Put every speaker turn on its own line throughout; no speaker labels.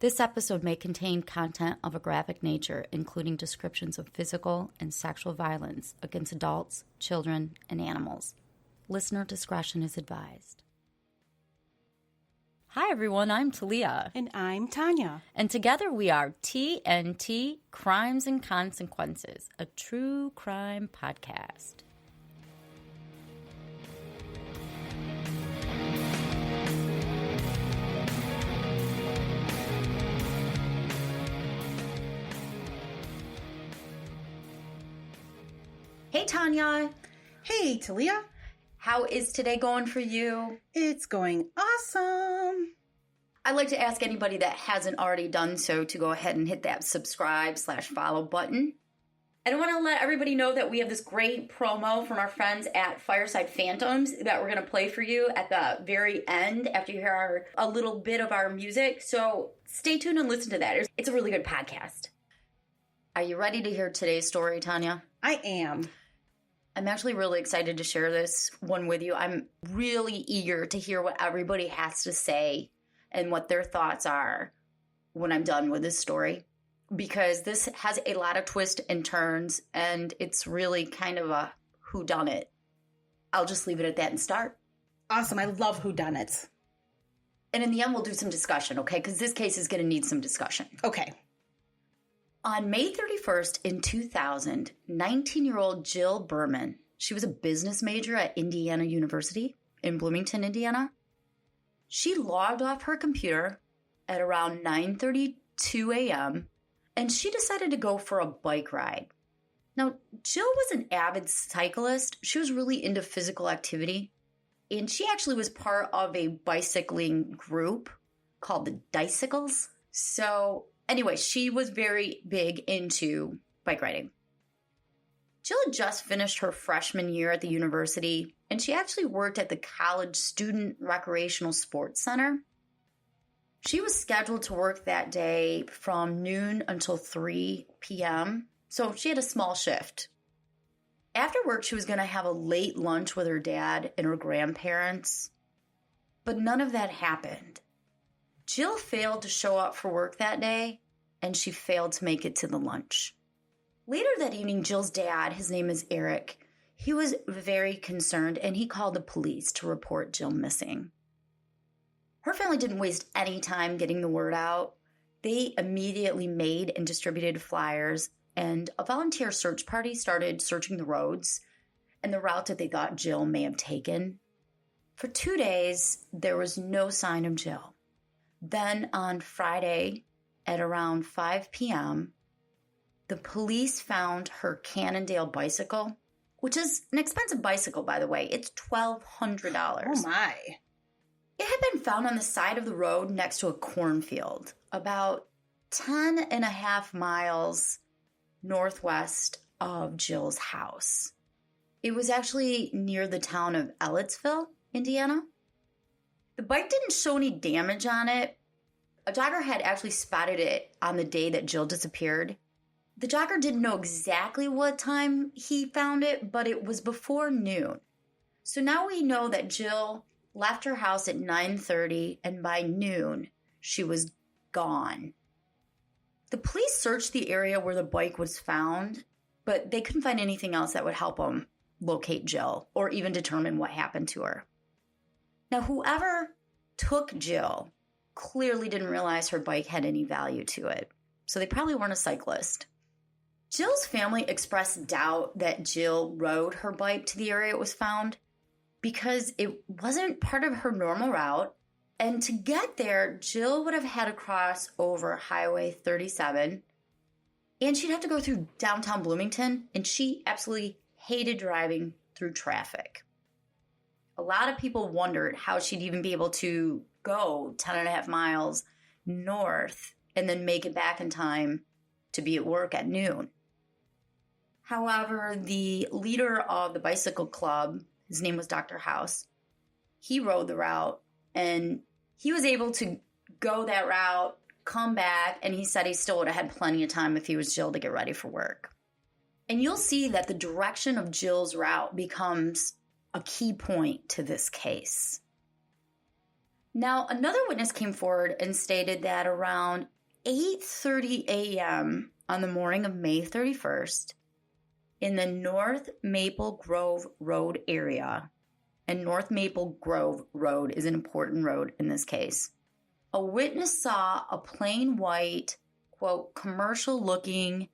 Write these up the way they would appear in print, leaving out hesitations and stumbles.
This episode may contain content of a graphic nature, including descriptions of physical and sexual violence against adults, children, and animals. Listener discretion is advised. Hi, everyone. I'm Talia.
And I'm Tanya.
And together we are TNT Crimes and Consequences, a true crime podcast. Hey, Tanya.
Hey, Talia.
How is today going for you?
It's going awesome.
I'd like to ask anybody that hasn't already done so to go ahead and hit that subscribe/follow button. And I want to let everybody know that we have this great promo from our friends at Fireside Phantoms that we're going to play for you at the very end after you hear a little bit of our music. So stay tuned and listen to that. It's a really good podcast. Are you ready to hear today's story, Tanya?
I am.
I'm actually really excited to share this one with you. I'm really eager to hear what everybody has to say and what their thoughts are when I'm done with this story, because this has a lot of twists and turns, and it's really kind of a whodunit. I'll just leave it at that and start.
Awesome. I love whodunits.
And in the end, we'll do some discussion, okay? Because this case is going to need some discussion.
Okay.
On May 31st in 2000, 19-year-old Jill Behrman, she was a business major at Indiana University in Bloomington, Indiana. She logged off her computer at around 9:32 a.m., and she decided to go for a bike ride. Now, Jill was an avid cyclist. She was really into physical activity, and she actually was part of a bicycling group called the Dicycles. So anyway, she was very big into bike riding. Jill had just finished her freshman year at the university, and she actually worked at the college student recreational sports center. She was scheduled to work that day from noon until 3 p.m., so she had a small shift. After work, she was going to have a late lunch with her dad and her grandparents, but none of that happened. Jill failed to show up for work that day, and she failed to make it to the lunch. Later that evening, Jill's dad, his name is Eric, he was very concerned, and he called the police to report Jill missing. Her family didn't waste any time getting the word out. They immediately made and distributed flyers, and a volunteer search party started searching the roads and the route that they thought Jill may have taken. For 2 days, there was no sign of Jill. Then on Friday at around 5 p.m., the police found her Cannondale bicycle, which is an expensive bicycle, by the way. It's $1,200.
Oh, my.
It had been found on the side of the road next to a cornfield, about 10 and a half miles northwest of Jill's house. It was actually near the town of Ellettsville, Indiana. The bike didn't show any damage on it. A jogger had actually spotted it on the day that Jill disappeared. The jogger didn't know exactly what time he found it, but it was before noon. So now we know that Jill left her house at 9:30, and by noon, she was gone. The police searched the area where the bike was found, but they couldn't find anything else that would help them locate Jill or even determine what happened to her. Now, whoever took Jill clearly didn't realize her bike had any value to it, so they probably weren't a cyclist. Jill's family expressed doubt that Jill rode her bike to the area it was found because it wasn't part of her normal route. And to get there, Jill would have had to cross over Highway 37, and she'd have to go through downtown Bloomington, and she absolutely hated driving through traffic. A lot of people wondered how she'd even be able to go 10 and a half miles north and then make it back in time to be at work at noon. However, the leader of the bicycle club, his name was Dr. House, he rode the route, and he was able to go that route, come back, and he said he still would have had plenty of time if he was Jill to get ready for work. And you'll see that the direction of Jill's route becomes a key point to this case. Now, another witness came forward and stated that around 8:30 a.m. on the morning of May 31st, in the North Maple Grove Road area, and North Maple Grove Road is an important road in this case, a witness saw a plain white, quote, commercial-looking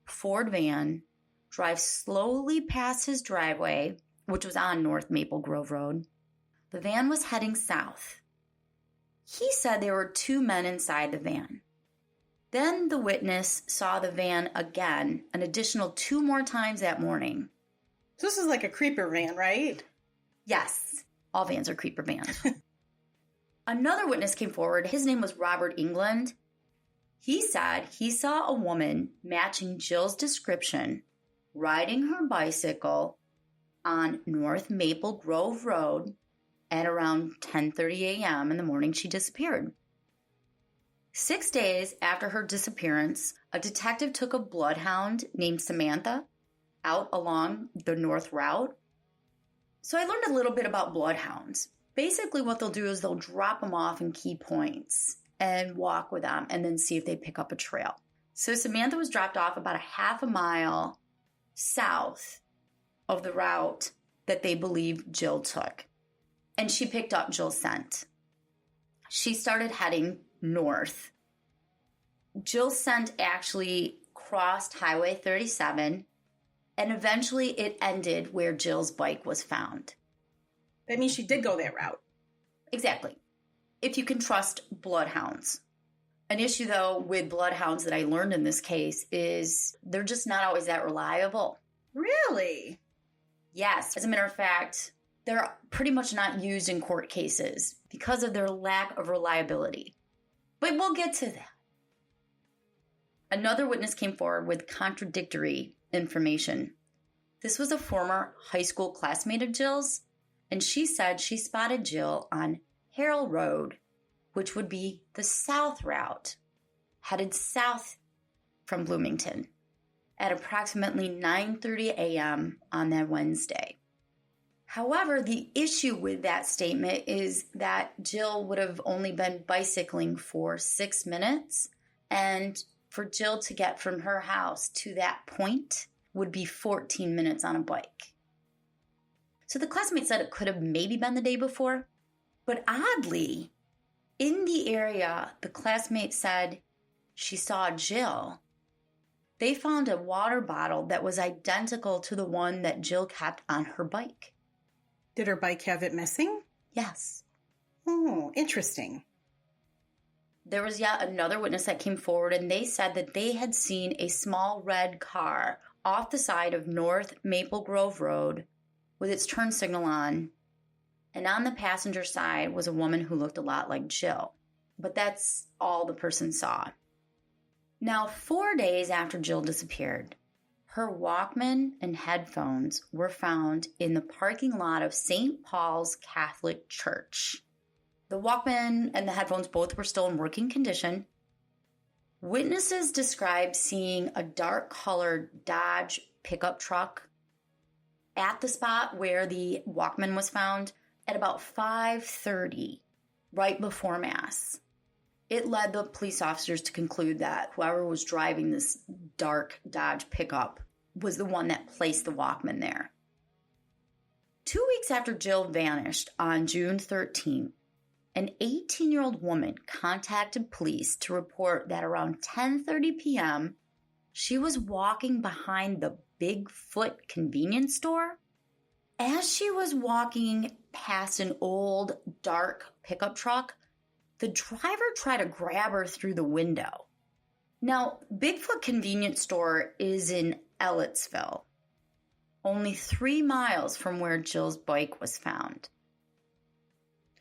Ford van drive slowly past his driveway, which was on North Maple Grove Road. The van was heading south. He said there were two men inside the van. Then the witness saw the van again, an additional 2 more times that morning.
So this is like a creeper van, right?
Yes, all vans are creeper vans. Another witness came forward. His name was Robert England. He said he saw a woman matching Jill's description riding her bicycle on North Maple Grove Road at around 10:30 a.m. in the morning she disappeared. 6 days after her disappearance, a detective took a bloodhound named Samantha out along the north route. So I learned a little bit about bloodhounds. Basically what they'll do is they'll drop them off in key points and walk with them and then see if they pick up a trail. So Samantha was dropped off about a half a mile south of the route that they believe Jill took. And she picked up Jill's scent. She started heading north. Jill's scent actually crossed Highway 37, and eventually it ended where Jill's bike was found.
That means she did go that route.
Exactly. If you can trust bloodhounds. An issue, though, with bloodhounds that I learned in this case is they're just not always that reliable.
Really?
Yes. As a matter of fact, they're pretty much not used in court cases because of their lack of reliability. But we'll get to that. Another witness came forward with contradictory information. This was a former high school classmate of Jill's, and she said she spotted Jill on Harrell Road, which would be the south route, headed south from Bloomington, at approximately 9:30 a.m. on that Wednesday. However, the issue with that statement is that Jill would have only been bicycling for 6 minutes, and for Jill to get from her house to that point would be 14 minutes on a bike. So the classmate said it could have maybe been the day before, but oddly, in the area the classmate said she saw Jill, they found a water bottle that was identical to the one that Jill kept on her bike.
Did her bike have it missing?
Yes.
Oh, interesting.
There was yet another witness that came forward, and they said that they had seen a small red car off the side of North Maple Grove Road with its turn signal on, and on the passenger side was a woman who looked a lot like Jill. But that's all the person saw. Now, 4 days after Jill disappeared, her Walkman and headphones were found in the parking lot of St. Paul's Catholic Church. The Walkman and the headphones both were still in working condition. Witnesses described seeing a dark-colored Dodge pickup truck at the spot where the Walkman was found at about 5:30, right before Mass. It led the police officers to conclude that whoever was driving this dark Dodge pickup was the one that placed the Walkman there. 2 weeks after Jill vanished on June 13th, an 18-year-old woman contacted police to report that around 10:30 p.m., she was walking behind the Bigfoot convenience store. As she was walking past an old, dark pickup truck, the driver tried to grab her through the window. Now, Bigfoot convenience store is in Ellettsville, only 3 miles from where Jill's bike was found.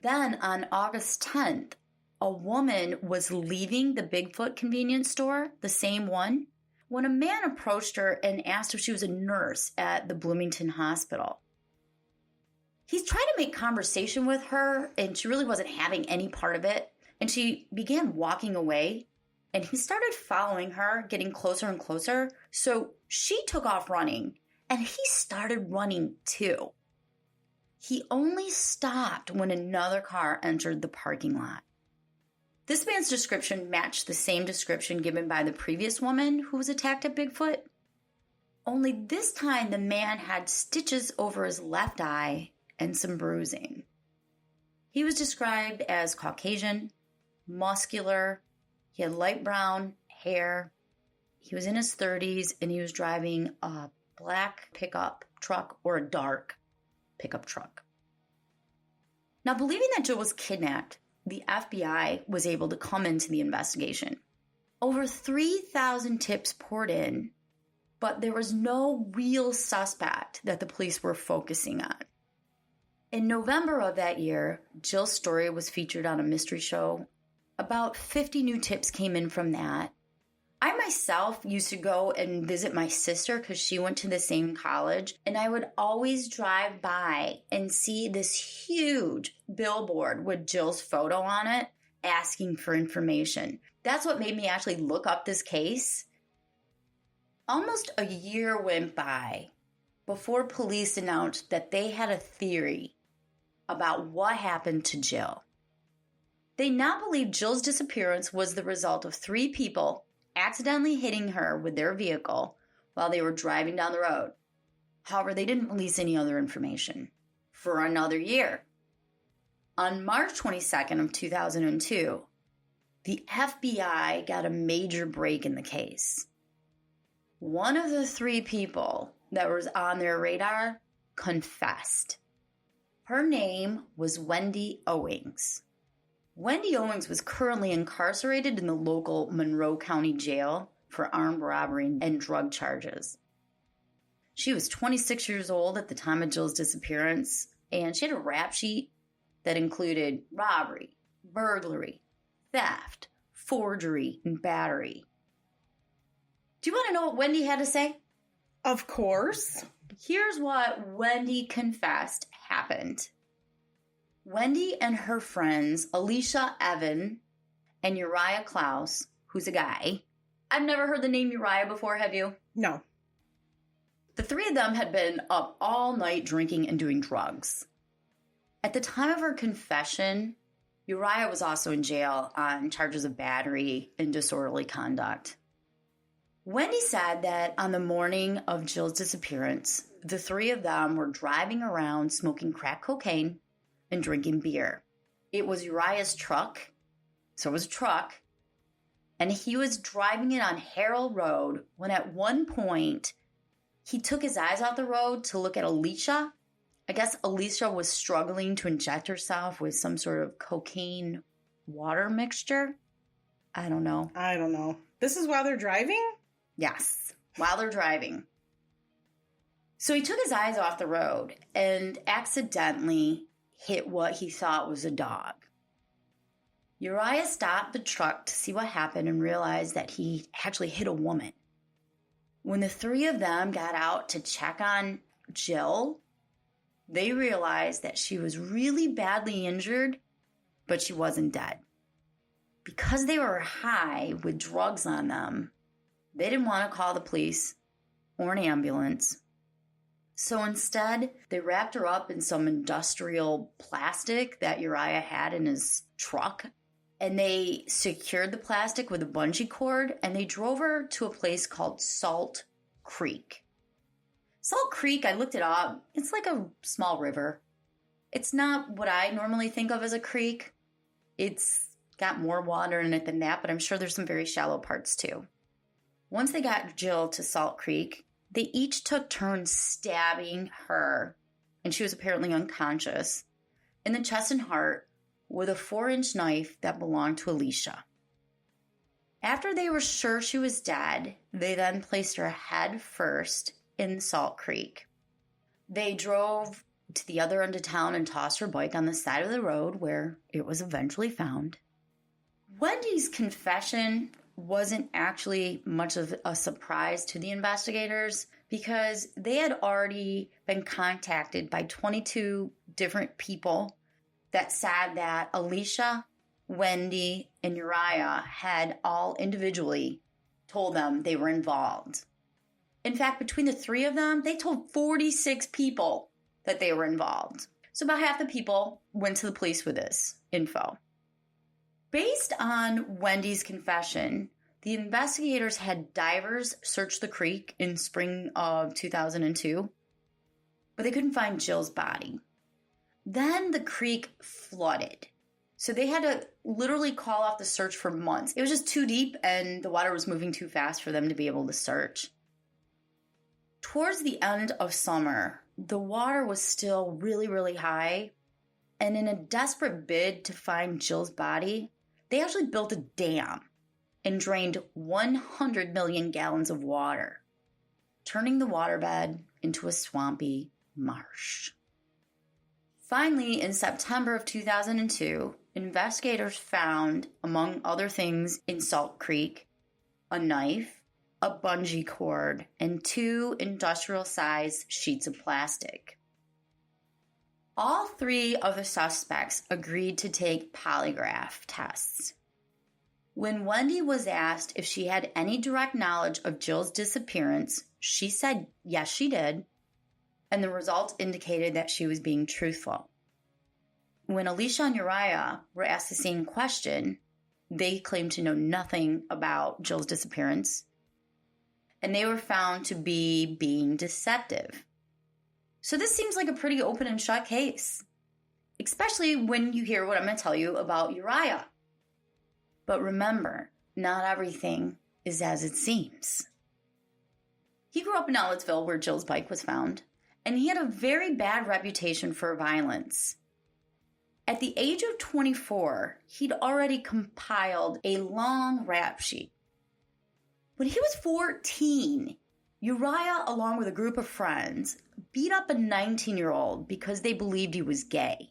Then on August 10th, a woman was leaving the Bigfoot convenience store, the same one, when a man approached her and asked if she was a nurse at the Bloomington hospital. He tried to make conversation with her, and she really wasn't having any part of it, and she began walking away, and he started following her, getting closer and closer, so she took off running, and he started running too. He only stopped when another car entered the parking lot. This man's description matched the same description given by the previous woman who was attacked at Bigfoot. Only this time the man had stitches over his left eye and some bruising. He was described as Caucasian, muscular, he had light brown hair, he was in his 30s, and he was driving a black pickup truck or a dark pickup truck. Now, believing that Jill was kidnapped, the FBI was able to come into the investigation. Over 3,000 tips poured in, but there was no real suspect that the police were focusing on. In November of that year, Jill's story was featured on a mystery show. About 50 new tips came in from that. I myself used to go and visit my sister because she went to the same college, and I would always drive by and see this huge billboard with Jill's photo on it asking for information. That's what made me actually look up this case. Almost a year went by before police announced that they had a theory about what happened to Jill. They now believe Jill's disappearance was the result of 3 people accidentally hitting her with their vehicle while they were driving down the road. However, they didn't release any other information for another year. On March 22nd of 2002, the FBI got a major break in the case. One of the 3 people that was on their radar confessed. Her name was Wendy Owings. Wendy Owings was currently incarcerated in the local Monroe County Jail for armed robbery and drug charges. She was 26 years old at the time of Jill's disappearance, and she had a rap sheet that included robbery, burglary, theft, forgery, and battery. Do you want to know what Wendy had to say?
Of course.
Here's what Wendy confessed happened. Wendy and her friends, Alicia Evan and Uriah Klaus, who's a guy. I've never heard the name Uriah before, have you?
No.
The 3 of them had been up all night drinking and doing drugs. At the time of her confession, Uriah was also in jail on charges of battery and disorderly conduct. Wendy said that on the morning of Jill's disappearance, the 3 of them were driving around smoking crack cocaine and drinking beer. It was Uriah's truck, so it was a truck, and he was driving it on Harrell Road when at one point he took his eyes off the road to look at Alicia. I guess Alicia was struggling to inject herself with some sort of cocaine water mixture. I don't know.
This is while they're driving?
Yes, while they're driving. So he took his eyes off the road and accidentally hit what he thought was a dog. Uriah stopped the truck to see what happened and realized that he actually hit a woman. When the 3 of them got out to check on Jill, they realized that she was really badly injured, but she wasn't dead. Because they were high with drugs on them, they didn't want to call the police or an ambulance. So instead, they wrapped her up in some industrial plastic that Uriah had in his truck, and they secured the plastic with a bungee cord, and they drove her to a place called Salt Creek. Salt Creek, I looked it up. It's like a small river. It's not what I normally think of as a creek. It's got more water in it than that, but I'm sure there's some very shallow parts too. Once they got Jill to Salt Creek, they each took turns stabbing her, and she was apparently unconscious, in the chest and heart with a 4-inch knife that belonged to Alicia. After they were sure she was dead, they then placed her head first in Salt Creek. They drove to the other end of town and tossed her bike on the side of the road where it was eventually found. Wendy's confession wasn't actually much of a surprise to the investigators because they had already been contacted by 22 different people that said that Alicia, Wendy, and Uriah had all individually told them they were involved. In fact, between the 3 of them, they told 46 people that they were involved. So about half the people went to the police with this info. Based on Wendy's confession, the investigators had divers search the creek in spring of 2002, but they couldn't find Jill's body. Then the creek flooded. So they had to literally call off the search for months. It was just too deep and the water was moving too fast for them to be able to search. Towards the end of summer, the water was still really, really high. And in a desperate bid to find Jill's body, they actually built a dam and drained 100 million gallons of water, turning the waterbed into a swampy marsh. Finally, in September of 2002, investigators found, among other things in Salt Creek, a knife, a bungee cord, and 2 industrial-sized sheets of plastic. All 3 of the suspects agreed to take polygraph tests. When Wendy was asked if she had any direct knowledge of Jill's disappearance, she said yes, she did, and the results indicated that she was being truthful. When Alicia and Uriah were asked the same question, they claimed to know nothing about Jill's disappearance, and they were found to be being deceptive. So this seems like a pretty open and shut case, especially when you hear what I'm going to tell you about Uriah. But remember, not everything is as it seems. He grew up in Ellettsville, where Jill's bike was found, and he had a very bad reputation for violence. At the age of 24, he'd already compiled a long rap sheet. When he was 14, Uriah, along with a group of friends, beat up a 19-year-old because they believed he was gay.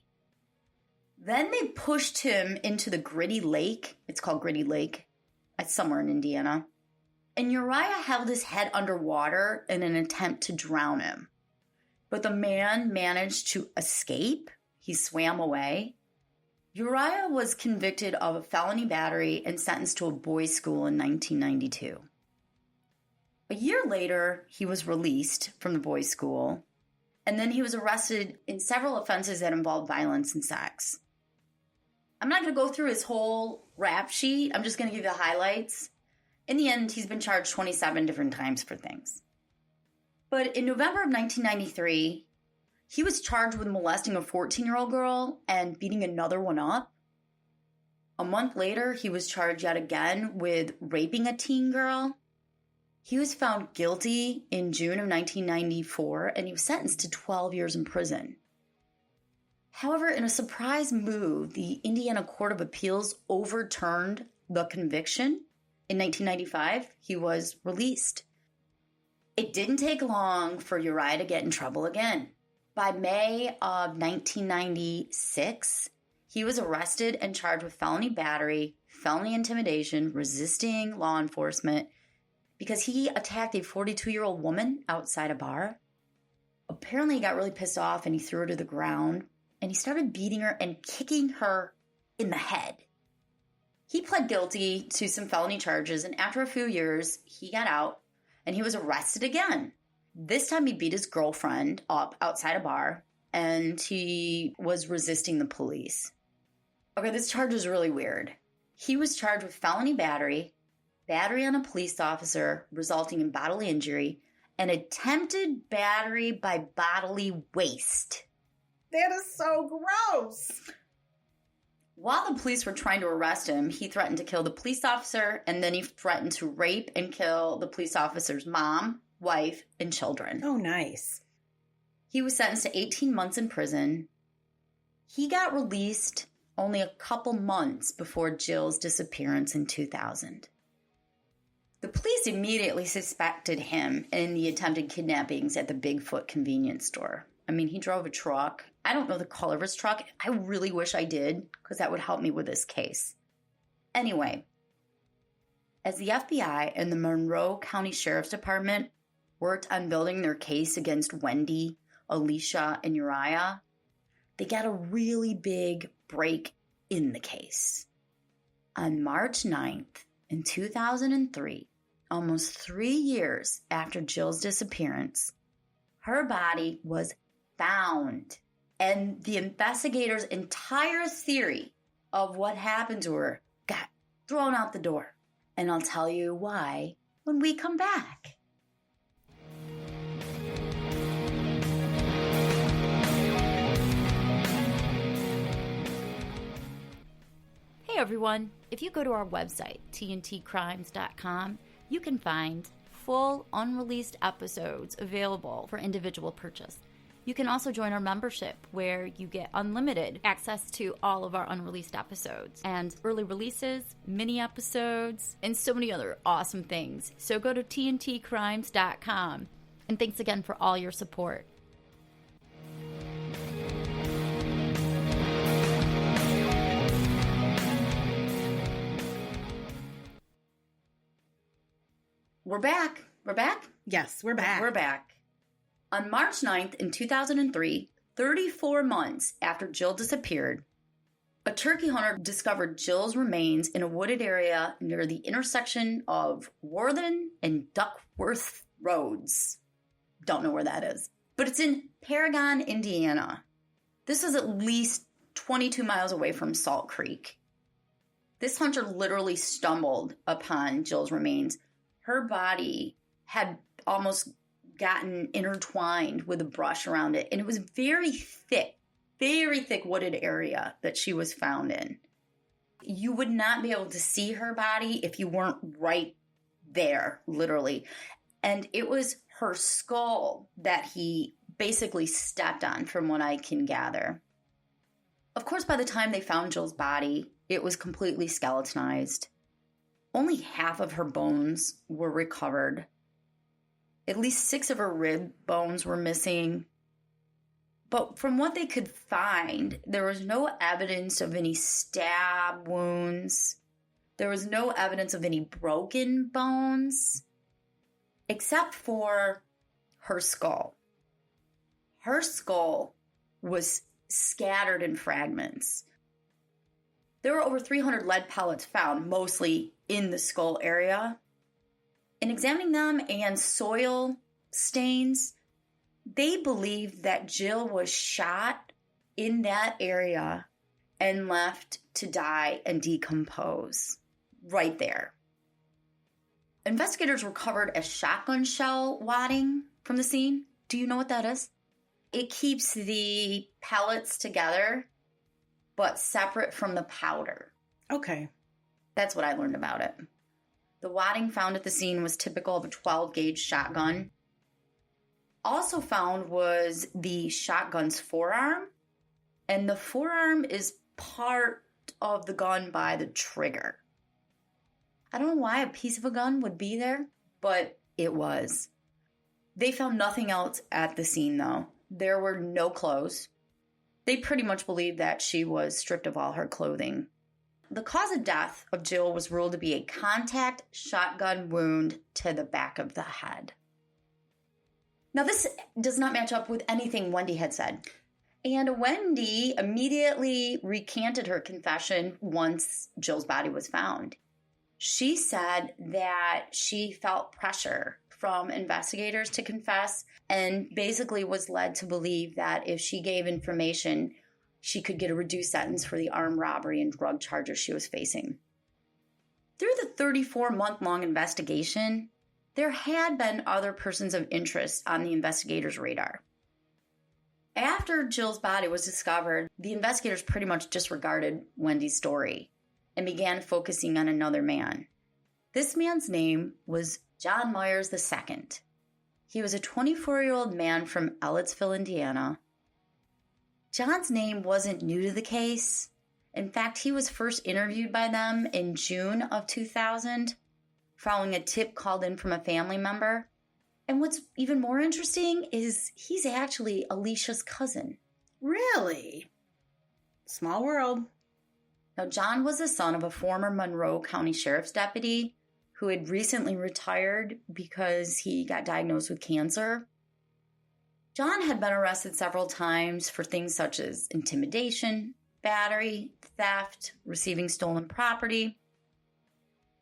Then they pushed him into the Gritty Lake. It's called Gritty Lake. It's somewhere in Indiana. And Uriah held his head underwater in an attempt to drown him. But the man managed to escape. He swam away. Uriah was convicted of a felony battery and sentenced to a boys' school in 1992. A year later, he was released from the boys' school, and then he was arrested in several offenses that involved violence and sex. I'm not going to go through his whole rap sheet. I'm just going to give you the highlights. In the end, he's been charged 27 different times for things. But in November of 1993, he was charged with molesting a 14-year-old girl and beating another one up. A month later, he was charged yet again with raping a teen girl. He was found guilty in June of 1994, and he was sentenced to 12 years in prison. However, in a surprise move, the Indiana Court of Appeals overturned the conviction. In 1995, he was released. It didn't take long for Uriah to get in trouble again. By May of 1996, he was arrested and charged with felony battery, felony intimidation, resisting law enforcement, because he attacked a 42-year-old woman outside a bar. Apparently, he got really pissed off and he threw her to the ground, and he started beating her and kicking her in the head. He pled guilty to some felony charges, and after a few years, he got out and he was arrested again. This time he beat his girlfriend up outside a bar, and he was resisting the police. Okay, this charge is really weird. He was charged with felony battery, battery on a police officer resulting in bodily injury, and attempted battery by bodily waste.
That is so gross.
While the police were trying to arrest him, he threatened to kill the police officer, and then he threatened to rape and kill the police officer's mom, wife, and children.
Oh, nice.
He was sentenced to 18 months in prison. He got released only a couple months before Jill's disappearance in 2000. The police immediately suspected him in the attempted kidnappings at the Bigfoot convenience store. I mean, he drove a truck. I don't know the color of his truck. I really wish I did, because that would help me with this case. Anyway, as the FBI and the Monroe County Sheriff's Department worked on building their case against Wendy, Alicia, and Uriah, they got a really big break in the case. On March 9th, in 2003, almost 3 years after Jill's disappearance, her body was found And the investigators' entire theory of what happened to her got thrown out the door. And I'll tell you why when we come back. Hey everyone, if you go to our website, tntcrimes.com, you can find full unreleased episodes available for individual purchase. You can also join our membership where you get unlimited access to all of our unreleased episodes and early releases, mini episodes, and so many other awesome things. So go to tntcrimes.com. And thanks again for all your support. We're back. We're back?
Yes, we're back.
We're back. On March 9th in 2003, 34 months after Jill disappeared, a turkey hunter discovered Jill's remains in a wooded area near the intersection of Worthing and Duckworth Roads. Don't know where that is, but it's in Paragon, Indiana. This is at least 22 miles away from Salt Creek. This hunter literally stumbled upon Jill's remains. Her body had almost gotten intertwined with a brush around it, and it was very thick wooded area that she was found in. You would not be able to see her body if you weren't right there, literally. And it was her skull that he basically stepped on, from what I can gather. Of course, by the time they found Jill's body, it was completely skeletonized. Only half of her bones were recovered. At least 6 of her rib bones were missing. But from what they could find, there was no evidence of any stab wounds. There was no evidence of any broken bones, except for her skull. Her skull was scattered in fragments. There were over 300 lead pellets found, mostly in the skull area. In examining them and soil stains, they believed that Jill was shot in that area and left to die and decompose right there. Investigators recovered a shotgun shell wadding from the scene. Do you know what that is? It keeps the pellets together, but separate from the powder.
Okay.
That's what I learned about it. The wadding found at the scene was typical of a 12-gauge shotgun. Also found was the shotgun's forearm, and the forearm is part of the gun by the trigger. I don't know why a piece of a gun would be there, but it was. They found nothing else at the scene, though. There were no clothes. They pretty much believed that she was stripped of all her clothing. The cause of death of Jill was ruled to be a contact shotgun wound to the back of the head. Now, this does not match up with anything Wendy had said. And Wendy immediately recanted her confession once Jill's body was found. She said that she felt pressure from investigators to confess and basically was led to believe that if she gave information, she could get a reduced sentence for the armed robbery and drug charges she was facing. Through the 34-month-long investigation, there had been other persons of interest on the investigators' radar. After Jill's body was discovered, the investigators pretty much disregarded Wendy's story and began focusing on another man. This man's name was John Myers II. He was a 24-year-old man from Ellettsville, Indiana. John's name wasn't new to the case. In fact, he was first interviewed by them in June of 2000, following a tip called in from a family member. And what's even more interesting is he's actually Alicia's cousin.
Really? Small world.
Now, John was the son of a former Monroe County Sheriff's deputy who had recently retired because he got diagnosed with cancer. John had been arrested several times for things such as intimidation, battery, theft, receiving stolen property.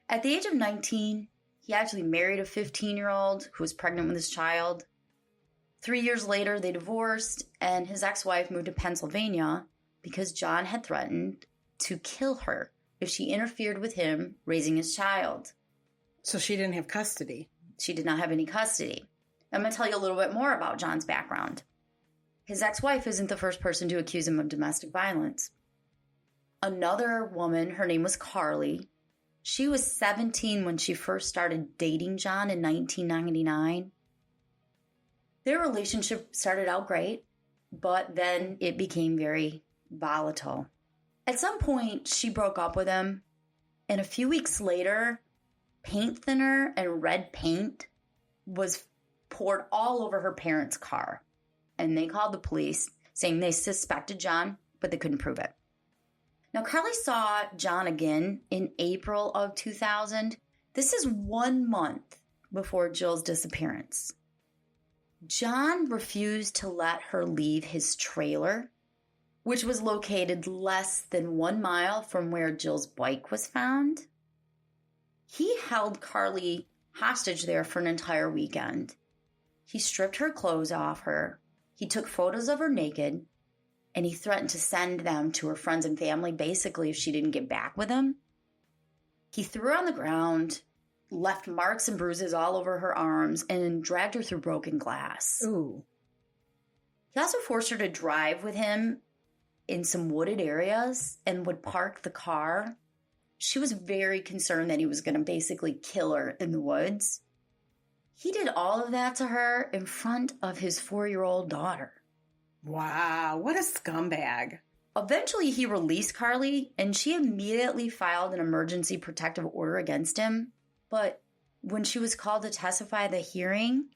At the age of 19, he actually married a 15-year-old who was pregnant with his child. 3 years later, they divorced, and his ex-wife moved to Pennsylvania because John had threatened to kill her if she interfered with him raising his child.
So she didn't have custody.
She did not have any custody. I'm going to tell you a little bit more about John's background. His ex-wife isn't the first person to accuse him of domestic violence. Another woman, her name was Carly. She was 17 when she first started dating John in 1999. Their relationship started out great, but then it became very volatile. At some point, she broke up with him, and a few weeks later, paint thinner and red paint was poured all over her parents' car. And they called the police, saying they suspected John, but they couldn't prove it. Now, Carly saw John again in April of 2000. This is 1 month before Jill's disappearance. John refused to let her leave his trailer, which was located less than 1 mile from where Jill's bike was found. He held Carly hostage there for an entire weekend. He stripped her clothes off her. He took photos of her naked, and he threatened to send them to her friends and family, basically, if she didn't get back with him. He threw her on the ground, left marks and bruises all over her arms, and dragged her through broken glass.
Ooh.
He also forced her to drive with him in some wooded areas and would park the car. She was very concerned that he was going to basically kill her in the woods. He did all of that to her in front of his 4-year-old daughter.
Wow, what a scumbag.
Eventually, he released Carly, and she immediately filed an emergency protective order against him. But when she was called to testify at the hearing,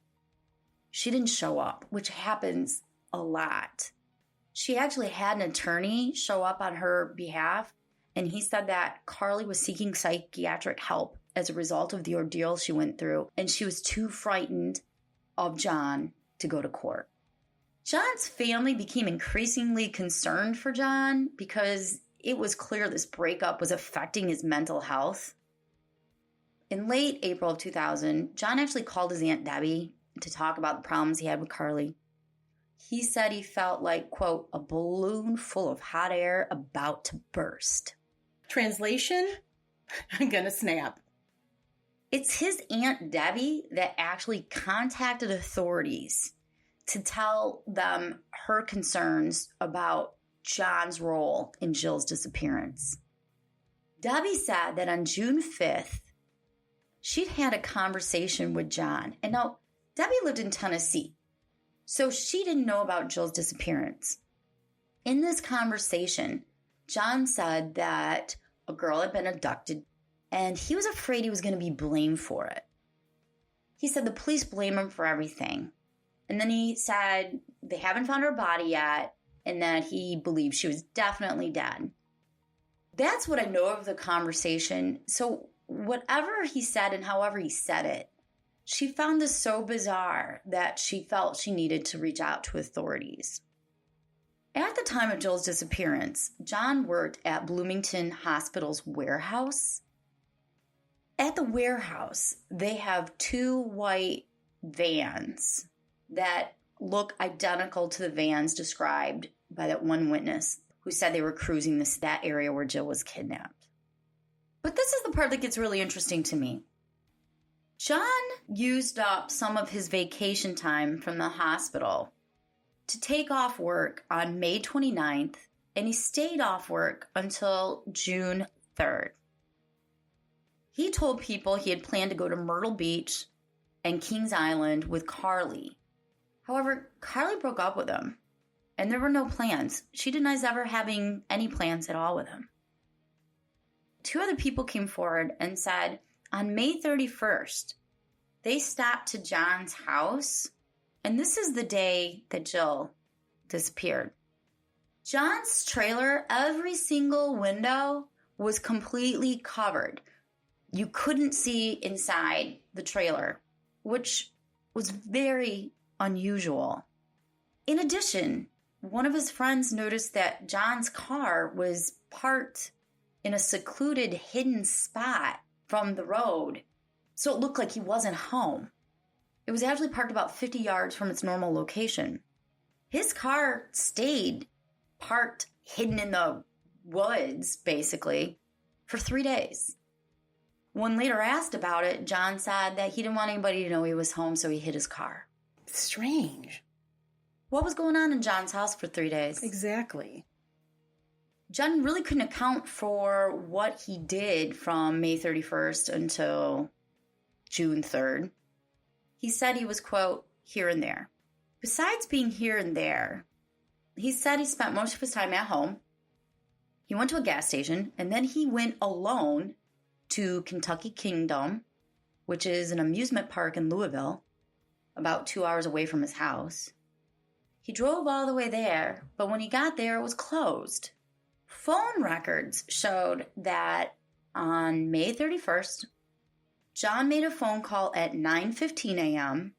she didn't show up, which happens a lot. She actually had an attorney show up on her behalf, and he said that Carly was seeking psychiatric help as a result of the ordeal she went through, and she was too frightened of John to go to court. John's family became increasingly concerned for John because it was clear this breakup was affecting his mental health. In late April of 2000, John actually called his Aunt Debbie to talk about the problems he had with Carly. He said he felt like, quote, a balloon full of hot air about to burst.
Translation? I'm gonna snap.
It's his Aunt Debbie that actually contacted authorities to tell them her concerns about John's role in Jill's disappearance. Debbie said that on June 5th, she'd had a conversation with John. And now, Debbie lived in Tennessee, so she didn't know about Jill's disappearance. In this conversation, John said that a girl had been abducted, and he was afraid he was going to be blamed for it. He said the police blame him for everything. And then he said they haven't found her body yet, and that he believes she was definitely dead. That's what I know of the conversation. So whatever he said and however he said it, she found this so bizarre that she felt she needed to reach out to authorities. At the time of Jill's disappearance, John worked at Bloomington Hospital's warehouse. At the warehouse, they have 2 white vans that look identical to the vans described by that one witness who said they were cruising that area where Jill was kidnapped. But this is the part that gets really interesting to me. John used up some of his vacation time from the hospital to take off work on May 29th, and he stayed off work until June 3rd. He told people he had planned to go to Myrtle Beach and Kings Island with Carly. However, Carly broke up with him, and there were no plans. She denies ever having any plans at all with him. 2 other people came forward and said on May 31st, they stopped to John's house, and this is the day that Jill disappeared. John's trailer, every single window was completely covered. You couldn't see inside the trailer, which was very unusual. In addition, one of his friends noticed that John's car was parked in a secluded, hidden spot from the road, so it looked like he wasn't home. It was actually parked about 50 yards from its normal location. His car stayed parked, hidden in the woods, basically, for 3 days. When later asked about it, John said that he didn't want anybody to know he was home, so he hid his car.
Strange.
What was going on in John's house for 3 days?
Exactly.
John really couldn't account for what he did from May 31st until June 3rd. He said he was, quote, here and there. Besides being here and there, he said he spent most of his time at home. He went to a gas station, and then he went alone to Kentucky Kingdom, which is an amusement park in Louisville, about 2 hours away from his house. He drove all the way there, but when he got there, it was closed. Phone records showed that on May 31st, John made a phone call at 9:15 a.m.,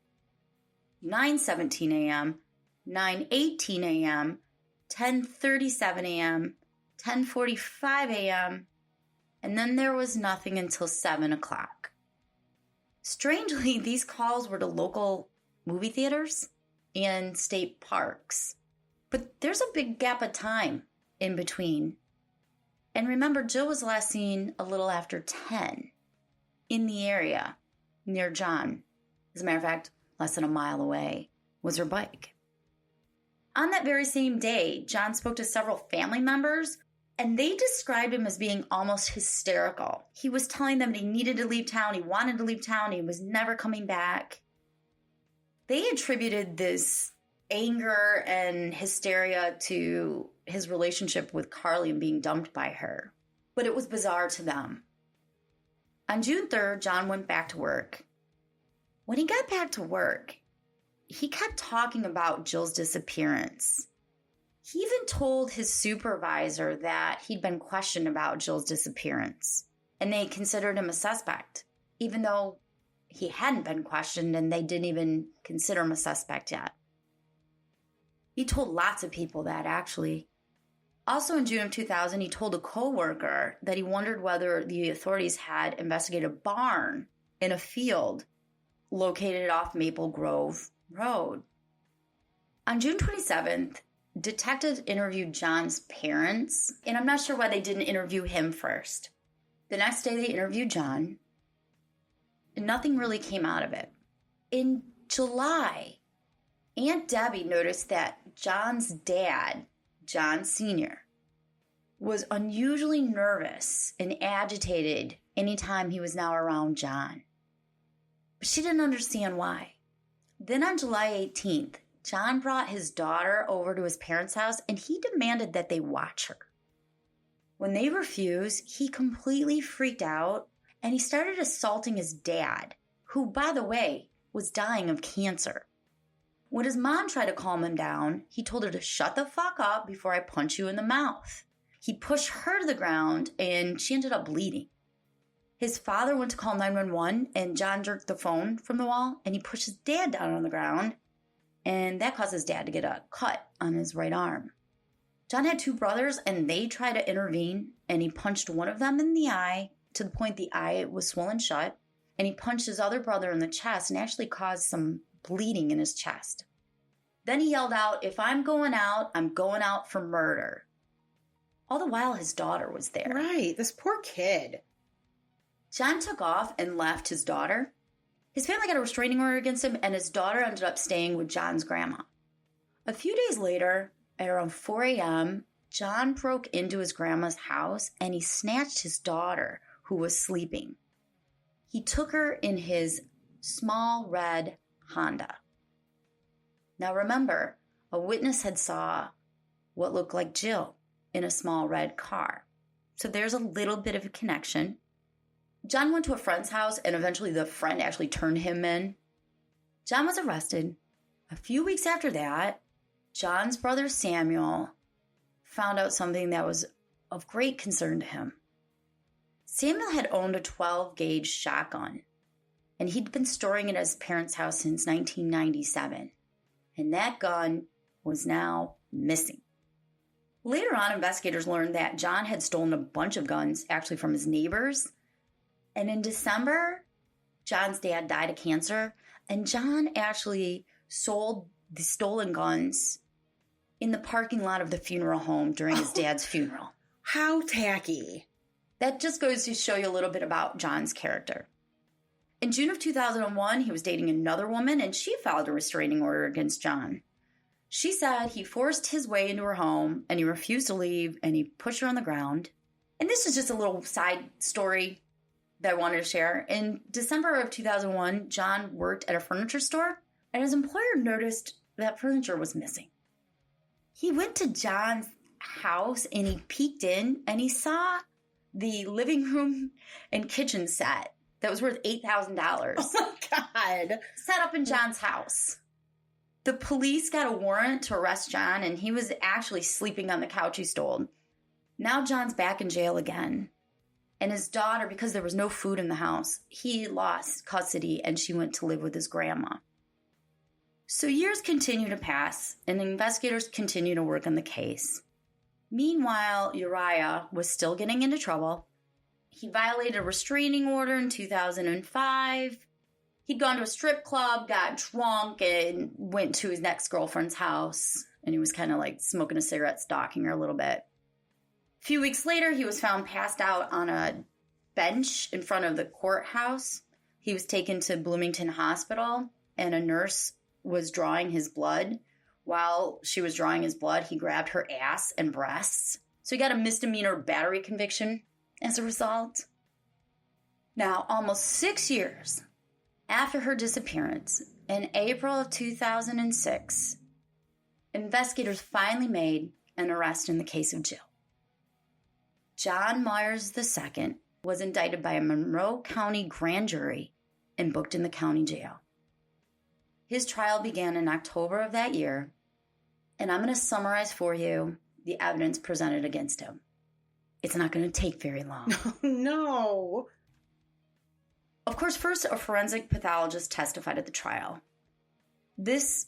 9:17 a.m., 9:18 a.m., 10:37 a.m., 10:45 a.m., and then there was nothing until 7 o'clock. Strangely, these calls were to local movie theaters and state parks. But there's a big gap of time in between. And remember, Jill was last seen a little after 10 in the area near John. As a matter of fact, less than a mile away was her bike. On that very same day, John spoke to several family members, and they described him as being almost hysterical. He was telling them he needed to leave town, he wanted to leave town, he was never coming back. They attributed this anger and hysteria to his relationship with Carly and being dumped by her. But it was bizarre to them. On June 3rd, John went back to work. When he got back to work, he kept talking about Jill's disappearance. He even told his supervisor that he'd been questioned about Jill's disappearance, and they considered him a suspect, even though he hadn't been questioned and they didn't even consider him a suspect yet. He told lots of people that, actually. Also in June of 2000, he told a coworker that he wondered whether the authorities had investigated a barn in a field located off Maple Grove Road. On June 27th, detectives interviewed John's parents, and I'm not sure why they didn't interview him first. The next day they interviewed John, and nothing really came out of it. In July, Aunt Debbie noticed that John's dad, John Sr., was unusually nervous and agitated anytime he was now around John. But she didn't understand why. Then on July 18th, John brought his daughter over to his parents' house and he demanded that they watch her. When they refused, he completely freaked out and he started assaulting his dad, who, by the way, was dying of cancer. When his mom tried to calm him down, he told her to shut the fuck up before I punch you in the mouth. He pushed her to the ground and she ended up bleeding. His father went to call 911 and John jerked the phone from the wall and he pushed his dad down on the ground, and that caused his dad to get a cut on his right arm. John had two brothers and they tried to intervene, and he punched one of them in the eye to the point the eye was swollen shut, and he punched his other brother in the chest and actually caused some bleeding in his chest. Then he yelled out, "If I'm going out for murder." All the while his daughter was there.
Right, this poor kid.
John took off and left his daughter. His family got a restraining order against him, and his daughter ended up staying with John's grandma. A few days later, at around 4 a.m., John broke into his grandma's house and he snatched his daughter, who was sleeping. He took her in his small red Honda. Now remember, a witness had saw what looked like Jill in a small red car. So there's a little bit of a connection. John went to a friend's house and eventually the friend actually turned him in. John was arrested. A few weeks after that, John's brother Samuel found out something that was of great concern to him. Samuel had owned a 12-gauge shotgun, and he'd been storing it at his parents' house since 1997. And that gun was now missing. Later on, investigators learned that John had stolen a bunch of guns, actually from his neighbors. And in December, John's dad died of cancer. And John actually sold the stolen guns in the parking lot of the funeral home during his dad's funeral.
How tacky.
That just goes to show you a little bit about John's character. In June of 2001, he was dating another woman, and she filed a restraining order against John. She said he forced his way into her home, and he refused to leave, and he pushed her on the ground. And this is just a little side story that I wanted to share. In December of 2001, John worked at a furniture store, and his employer noticed that furniture was missing. He went to John's house, and he peeked in, and he saw the living room and kitchen set that was worth $8,000.
Oh, my God.
Set up in John's house. The police got a warrant to arrest John, and he was actually sleeping on the couch he stole. Now John's back in jail again. And his daughter, because there was no food in the house, he lost custody, and she went to live with his grandma. So years continue to pass, and investigators continue to work on the case. Meanwhile, Uriah was still getting into trouble. He violated a restraining order in 2005. He'd gone to a strip club, got drunk, and went to his next girlfriend's house. And he was kind of like smoking a cigarette, stalking her a little bit. A few weeks later, he was found passed out on a bench in front of the courthouse. He was taken to Bloomington Hospital, and a nurse was drawing his blood. While she was drawing his blood, he grabbed her ass and breasts. So he got a misdemeanor battery conviction as a result. Now, almost 6 years after her disappearance, in April of 2006, investigators finally made an arrest in the case of Jill. John Myers II was indicted by a Monroe County grand jury and booked in the county jail. His trial began in October of that year, and I'm going to summarize for you the evidence presented against him. It's not going to take very long.
No.
Of course, first, a forensic pathologist testified at the trial. This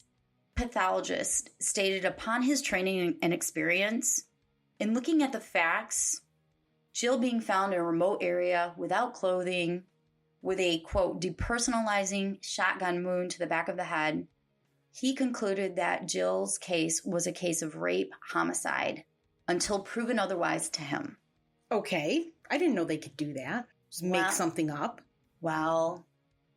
pathologist stated upon his training and experience, in looking at the facts, Jill being found in a remote area without clothing, with a, quote, depersonalizing shotgun wound to the back of the head, he concluded that Jill's case was a case of rape homicide until proven otherwise to him.
Okay. I didn't know they could do that. Just make something up.
Well,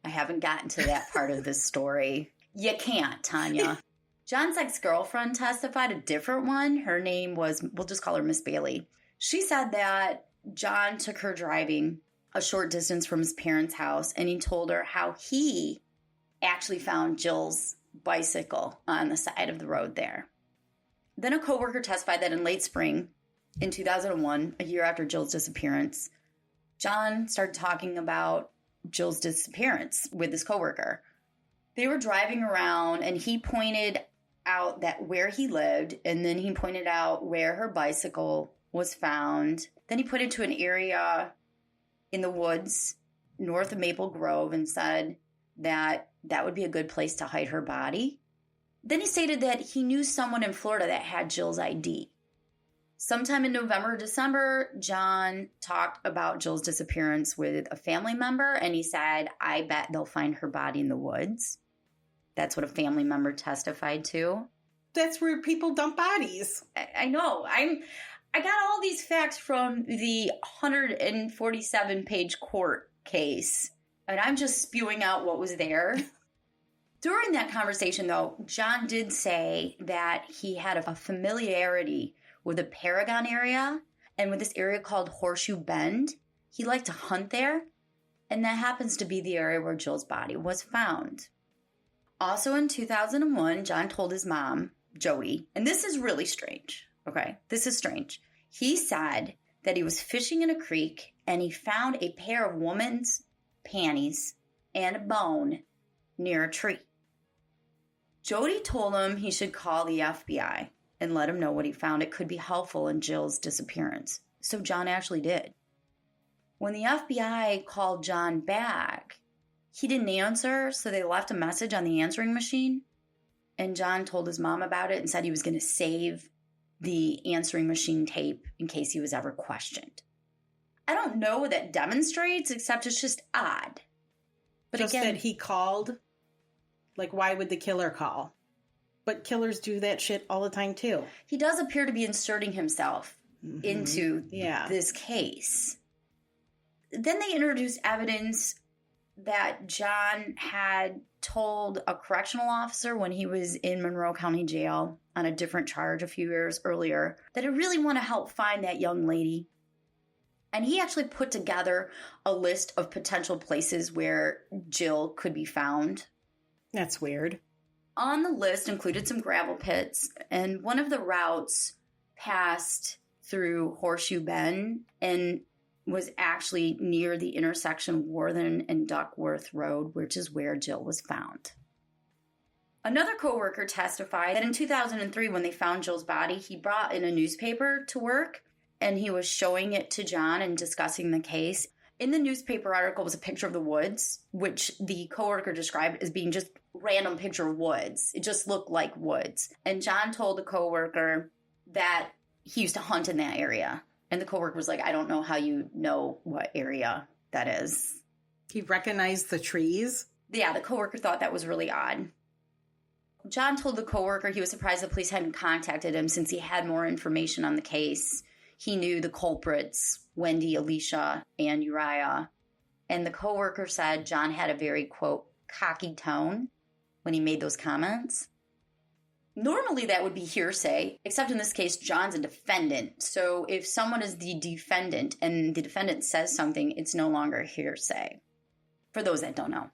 I haven't gotten to that part of this story. You can't, Tanya. John's ex-girlfriend testified, a different one. Her name was, we'll just call her Miss Bailey. She said that John took her driving a short distance from his parents' house, and he told her how he actually found Jill's bicycle on the side of the road there. Then a coworker testified that in late spring, in 2001, a year after Jill's disappearance, John started talking about Jill's disappearance with his coworker. They were driving around, and he pointed out that where he lived, and then he pointed out where her bicycle was found. Then he pointed to an area in the woods north of Maple Grove and said that that would be a good place to hide her body. Then he stated that he knew someone in Florida that had Jill's ID. Sometime in November or December, John talked about Jill's disappearance with a family member, and he said, I bet they'll find her body in the woods. That's what a family member testified to.
That's where people dump bodies.
I know. I got all these facts from the 147-page court case, and I'm just spewing out what was there. During that conversation, though, John did say that he had a familiarity with the Paragon area and with this area called Horseshoe Bend. He liked to hunt there, and that happens to be the area where Jill's body was found. Also in 2001, John told his mom, Jody, and this is really strange, okay? This is strange. He said that he was fishing in a creek and he found a pair of woman's panties and a bone near a tree. Jody told him he should call the FBI and let him know what he found. It could be helpful in Jill's disappearance. So John actually did. When the FBI called John back, he didn't answer, so they left a message on the answering machine. And John told his mom about it and said he was going to save the answering machine tape in case he was ever questioned. I don't know what that demonstrates, except it's just odd. But
just
again,
that he called? Like, why would the killer call? But killers do that shit all the time, too.
He does appear to be inserting himself into
Yeah.
this case. Then they introduced evidence that John had told a correctional officer when he was in Monroe County Jail on a different charge a few years earlier that I really want to help find that young lady. And he actually put together a list of potential places where Jill could be found.
That's weird.
On the list included some gravel pits, and one of the routes passed through Horseshoe Bend and was actually near the intersection Worthen and Duckworth Road, which is where Jill was found. Another coworker testified that in 2003, when they found Jill's body, he brought in a newspaper to work, and he was showing it to John and discussing the case. In the newspaper article was a picture of the woods, which the coworker described as being just a random picture of woods. It just looked like woods. And John told the coworker that he used to hunt in that area. And the coworker was like, I don't know how you know what area that is.
He recognized the trees?
Yeah, the coworker thought that was really odd. John told the coworker he was surprised the police hadn't contacted him since he had more information on the case. He knew the culprits, Wendy, Alicia, and Uriah. And the coworker said John had a very, quote, cocky tone when he made those comments. Normally that would be hearsay, except in this case, John's a defendant. So if someone is the defendant and the defendant says something, it's no longer hearsay. For those that don't know.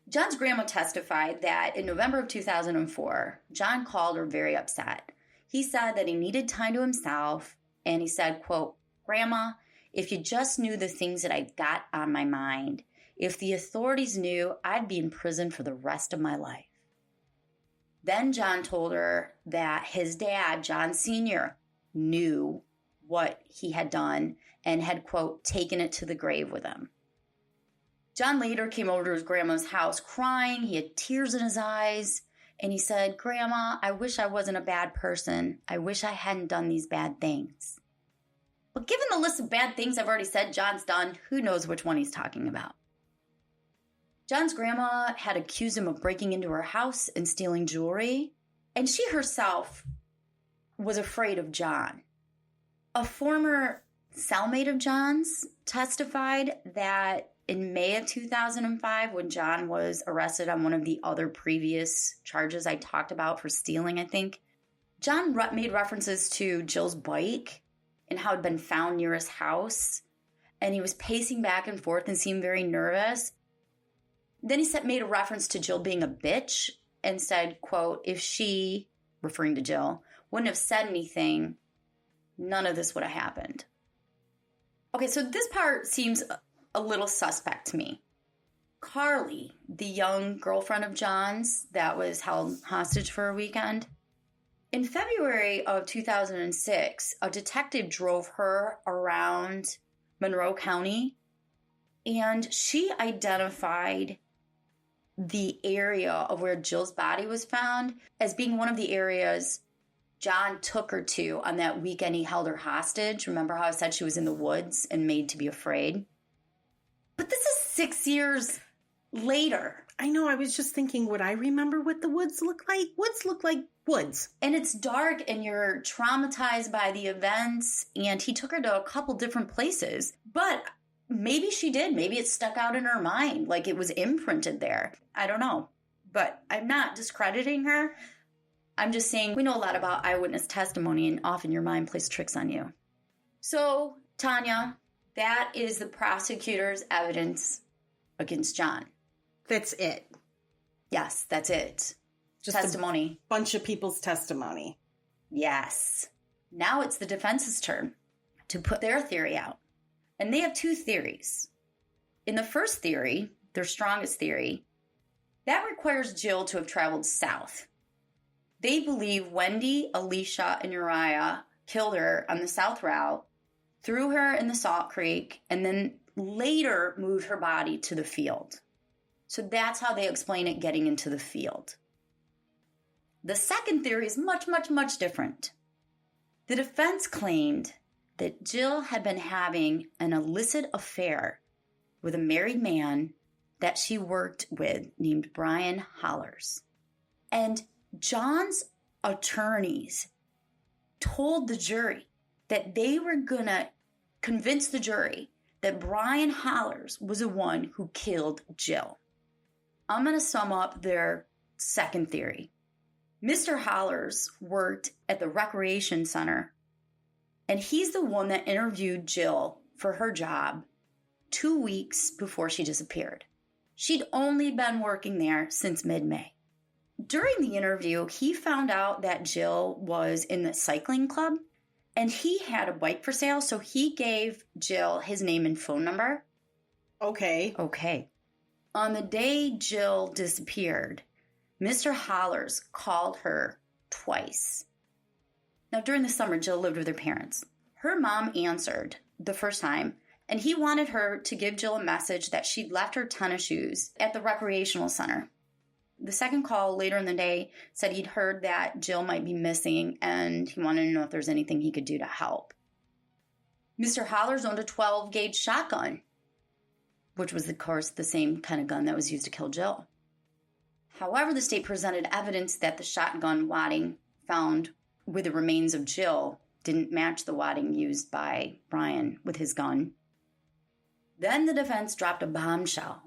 John's grandma testified that in November of 2004, John called her very upset. He said that he needed time to himself, and he said, quote, Grandma, if you just knew the things that I got on my mind, if the authorities knew, I'd be in prison for the rest of my life. Then John told her that his dad, John Sr., knew what he had done and had, quote, taken it to the grave with him. John later came over to his grandma's house crying. He had tears in his eyes. And he said, Grandma, I wish I wasn't a bad person. I wish I hadn't done these bad things. But given the list of bad things I've already said John's done, who knows which one he's talking about? John's grandma had accused him of breaking into her house and stealing jewelry. And she herself was afraid of John. A former cellmate of John's testified that in May of 2005, when John was arrested on one of the other previous charges I talked about for stealing, I think, John made references to Jill's bike and how it had been found near his house. And he was pacing back and forth and seemed very nervous. Then he made a reference to Jill being a bitch and said, quote, if she, referring to Jill, wouldn't have said anything, none of this would have happened. Okay, so this part seems a little suspect to me. Carly, the young girlfriend of John's that was held hostage for a weekend, in February of 2006, a detective drove her around Monroe County, and she identified the area of where Jill's body was found as being one of the areas John took her to on that weekend he held her hostage. Remember how I said she was in the woods and made to be afraid? But this is 6 years later.
I know, I was just thinking, would I remember what the woods look like? Woods look like woods.
And it's dark and you're traumatized by the events. And he took her to a couple different places. But maybe she did. Maybe it stuck out in her mind. Like it was imprinted there. I don't know. But I'm not discrediting her. I'm just saying we know a lot about eyewitness testimony and often your mind plays tricks on you. So, Tanya, that is the prosecutor's evidence against John.
That's it.
Yes, that's it.
Just
testimony.
A bunch of people's testimony.
Yes. Now it's the defense's turn to put their theory out. And they have two theories. In the first theory, their strongest theory, that requires Jill to have traveled south. They believe Wendy, Alicia, and Uriah killed her on the south route, threw her in the Salt Creek, and then later moved her body to the field. So that's how they explain it getting into the field. The second theory is much, much, much different. The defense claimed that Jill had been having an illicit affair with a married man that she worked with named Brian Hollers. And John's attorneys told the jury that they were going to convince the jury that Brian Hollers was the one who killed Jill. I'm going to sum up their second theory. Mr. Hollers worked at the recreation center, and he's the one that interviewed Jill for her job 2 weeks before she disappeared. She'd only been working there since mid-May. During the interview, he found out that Jill was in the cycling club, and he had a bike for sale, so he gave Jill his name and phone number.
Okay.
On the day Jill disappeared, Mr. Hollers called her twice. Now, during the summer, Jill lived with her parents. Her mom answered the first time, and he wanted her to give Jill a message that she'd left her tennis shoes at the recreational center. The second call later in the day said he'd heard that Jill might be missing, and he wanted to know if there's anything he could do to help. Mr. Hollers owned a 12-gauge shotgun, which was, of course, the same kind of gun that was used to kill Jill. However, the state presented evidence that the shotgun wadding found with the remains of Jill didn't match the wadding used by Brian with his gun. Then the defense dropped a bombshell.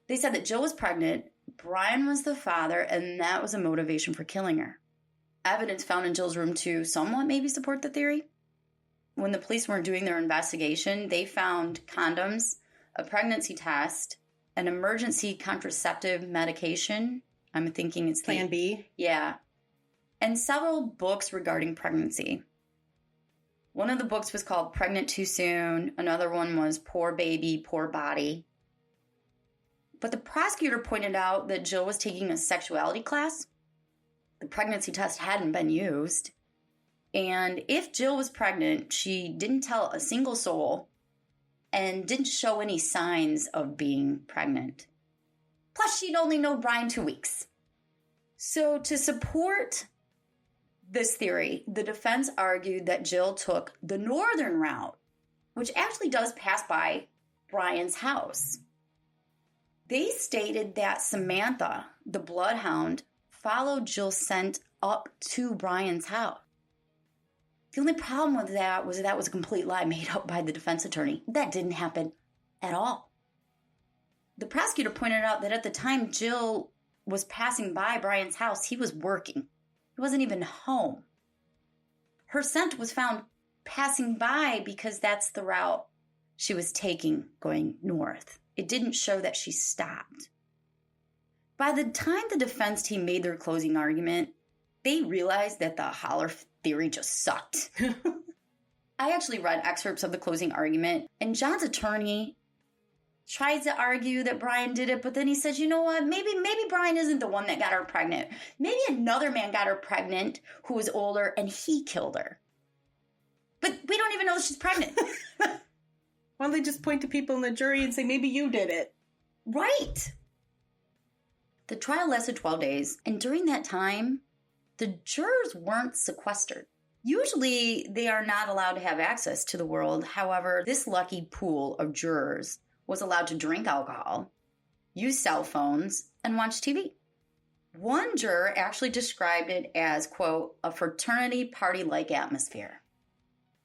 They said that Jill was pregnant, Brian was the father, and that was a motivation for killing her. Evidence found in Jill's room to somewhat maybe support the theory. When the police were doing their investigation, they found condoms, a pregnancy test, an emergency contraceptive medication. I'm thinking it's
Plan B.
Yeah. And several books regarding pregnancy. One of the books was called Pregnant Too Soon. Another one was Poor Baby, Poor Body. But the prosecutor pointed out that Jill was taking a sexuality class. The pregnancy test hadn't been used. And if Jill was pregnant, she didn't tell a single soul and didn't show any signs of being pregnant. Plus, she'd only known Brian 2 weeks. So to support this theory, the defense argued that Jill took the northern route, which actually does pass by Brian's house. They stated that Samantha, the bloodhound, followed Jill's scent up to Brian's house. The only problem with that was a complete lie made up by the defense attorney. That didn't happen at all. The prosecutor pointed out that at the time Jill was passing by Brian's house, he was working. He wasn't even home. Her scent was found passing by because that's the route she was taking going north. It didn't show that she stopped. By the time the defense team made their closing argument, they realized that the Holler theory just sucked. I actually read excerpts of the closing argument, and John's attorney tries to argue that Brian did it, but then he says, you know what, maybe Brian isn't the one that got her pregnant. Maybe another man got her pregnant who was older, and he killed her. But we don't even know that she's pregnant.
Why don't they just point to people in the jury and say, maybe you did it?
Right. The trial lasted 12 days, and during that time, the jurors weren't sequestered. Usually, they are not allowed to have access to the world. However, this lucky pool of jurors was allowed to drink alcohol, use cell phones, and watch TV. One juror actually described it as, quote, a fraternity party-like atmosphere.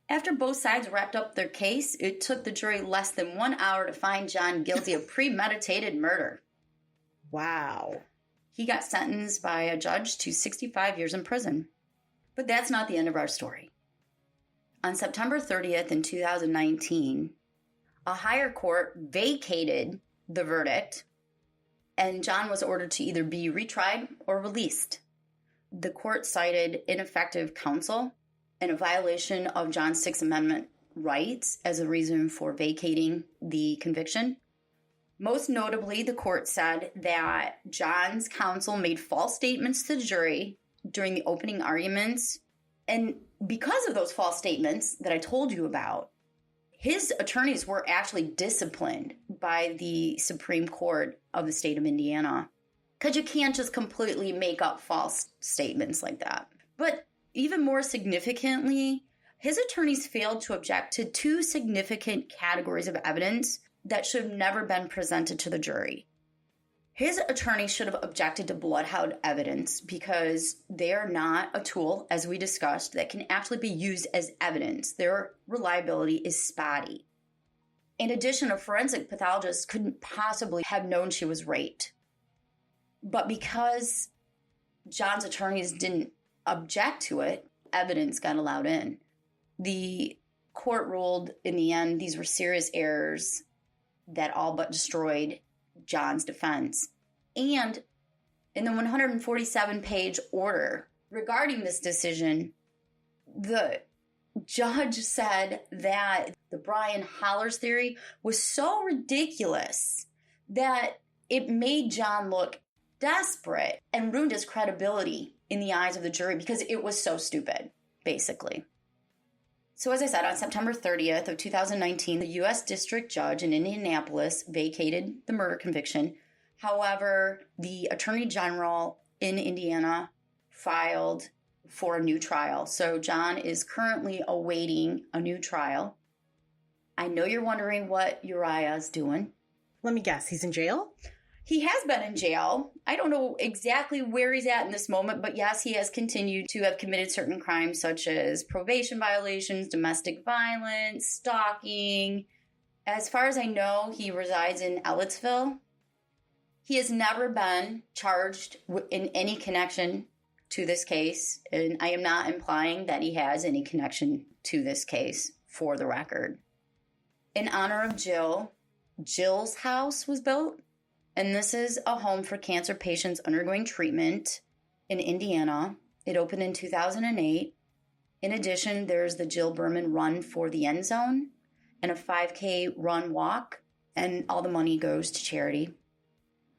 After both sides wrapped up their case, it took the jury less than 1 hour to find John guilty of premeditated murder.
Wow.
He got sentenced by a judge to 65 years in prison. But that's not the end of our story. On September 30th in 2019, a higher court vacated the verdict, and John was ordered to either be retried or released. The court cited ineffective counsel and a violation of John's Sixth Amendment rights as a reason for vacating the conviction. Most notably, the court said that John's counsel made false statements to the jury during the opening arguments. And because of those false statements that I told you about, his attorneys were actually disciplined by the Supreme Court of the state of Indiana. Because you can't just completely make up false statements like that. But even more significantly, his attorneys failed to object to two significant categories of evidence that should have never been presented to the jury. His attorney should have objected to bloodhound evidence because they are not a tool, as we discussed, that can actually be used as evidence. Their reliability is spotty. In addition, a forensic pathologist couldn't possibly have known she was raped. But because John's attorneys didn't object to it, evidence got allowed in. The court ruled in the end these were serious errors that all but destroyed John's defense. And in the 147-page order regarding this decision, the judge said that the Brian Hollers theory was so ridiculous that it made John look desperate and ruined his credibility in the eyes of the jury because it was so stupid, basically. So as I said, on September 30th of 2019, the U.S. District Judge in Indianapolis vacated the murder conviction. However, the Attorney General in Indiana filed for a new trial. So John is currently awaiting a new trial. I know you're wondering what Uriah's doing.
Let me guess, he's in jail?
He has been in jail. I don't know exactly where he's at in this moment, but yes, he has continued to have committed certain crimes such as probation violations, domestic violence, stalking. As far as I know, he resides in Ellettsville. He has never been charged in any connection to this case, and I am not implying that he has any connection to this case, for the record. In honor of Jill, Jill's house was built. And this is a home for cancer patients undergoing treatment in Indiana. It opened in 2008. In addition, there's the Jill Behrman Run for the End Zone and a 5K run walk, and all the money goes to charity.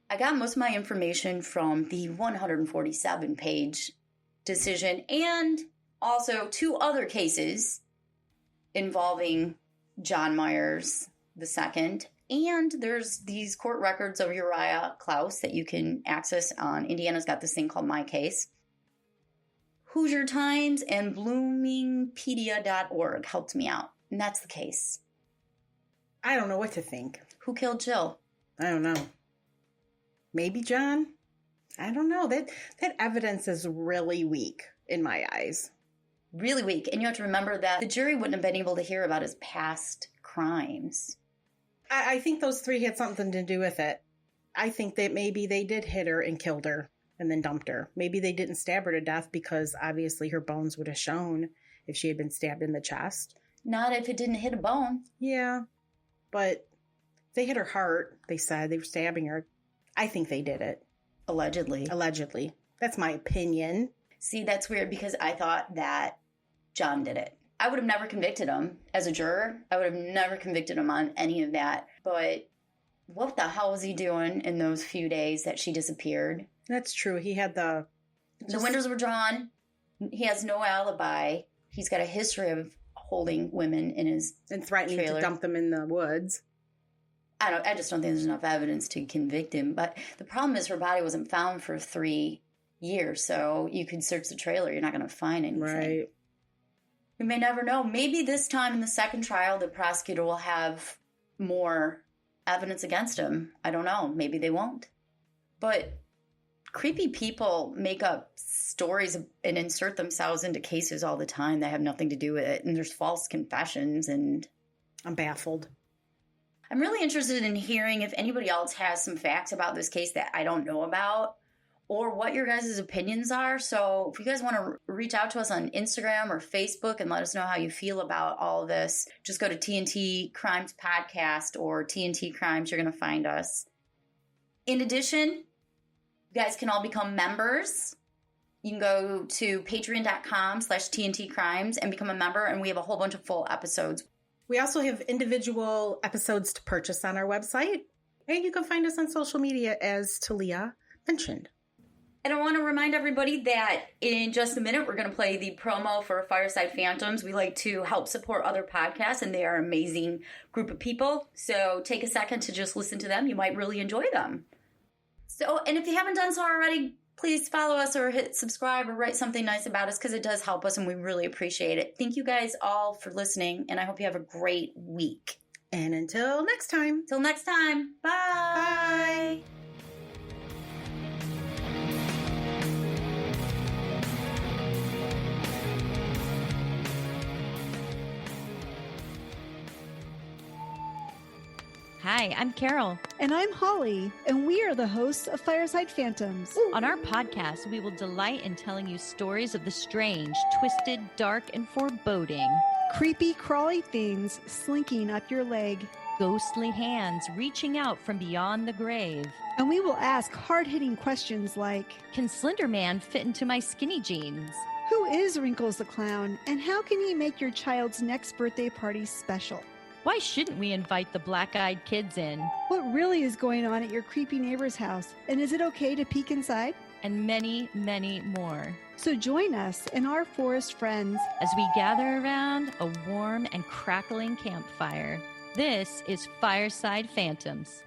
I got most of my information from the 147-page decision and also 2 other cases involving John Myers II. And there's these court records of Uriah Klaus that you can access on. Indiana's got this thing called My Case. Hoosier Times and Bloomingpedia.org helped me out. And that's the case.
I don't know what to think.
Who killed Jill?
I don't know. Maybe John? I don't know. That evidence is really weak in my eyes.
Really weak. And you have to remember that the jury wouldn't have been able to hear about his past crimes.
I think those 3 had something to do with it. I think that maybe they did hit her and killed her and then dumped her. Maybe they didn't stab her to death because obviously her bones would have shown if she had been stabbed in the chest.
Not if it didn't hit a bone.
Yeah, but they hit her heart, they said. They were stabbing her. I think they did it.
Allegedly.
Allegedly. That's my opinion.
See, that's weird because I thought that John did it. I would have never convicted him as a juror. I would have never convicted him on any of that. But what the hell was he doing in those few days that she disappeared?
That's true. He had the
windows were drawn. He has no alibi. He's got a history of holding women in his
and threatening
trailer.
To dump them in the woods.
I just don't think there's enough evidence to convict him. But the problem is her body wasn't found for 3 years. So you could search the trailer. You're not going to find anything.
Right.
We may never know. Maybe this time in the second trial, the prosecutor will have more evidence against him. I don't know. Maybe they won't. But creepy people make up stories and insert themselves into cases all the time that have nothing to do with it. And there's false confessions. And
I'm baffled.
I'm really interested in hearing if anybody else has some facts about this case that I don't know about, or what your guys' opinions are. So if you guys want to reach out to us on Instagram or Facebook and let us know how you feel about all of this, just go to TNT Crimes Podcast or TNT Crimes. You're going to find us. In addition, you guys can all become members. You can go to patreon.com/TNT Crimes and become a member. And we have a whole bunch of full episodes.
We also have individual episodes to purchase on our website. And you can find us on social media, as Talia mentioned.
And I want to remind everybody that in just a minute, we're going to play the promo for Fireside Phantoms. We like to help support other podcasts, and they are an amazing group of people. So take a second to just listen to them. You might really enjoy them. So, and if you haven't done so already, please follow us or hit subscribe or write something nice about us because it does help us and we really appreciate it. Thank you guys all for listening, and I hope you have a great week.
And until next time.
Till next time. Bye.
Bye.
Hi, I'm Carol.
And I'm Holly, and we are the hosts of Fireside Phantoms.
On our podcast, we will delight in telling you stories of the strange, twisted, dark, and foreboding.
Creepy, crawly things slinking up your leg.
Ghostly hands reaching out from beyond the grave.
And we will ask hard-hitting questions like,
can Slender Man fit into my skinny jeans?
who is Wrinkles the Clown, and how can he make your child's next birthday party special?
Why shouldn't we invite the black-eyed kids in?
What really is going on at your creepy neighbor's house, and is it okay to peek inside?
And many, many more.
So join us and our forest friends
as we gather around a warm and crackling campfire. This is Fireside Phantoms.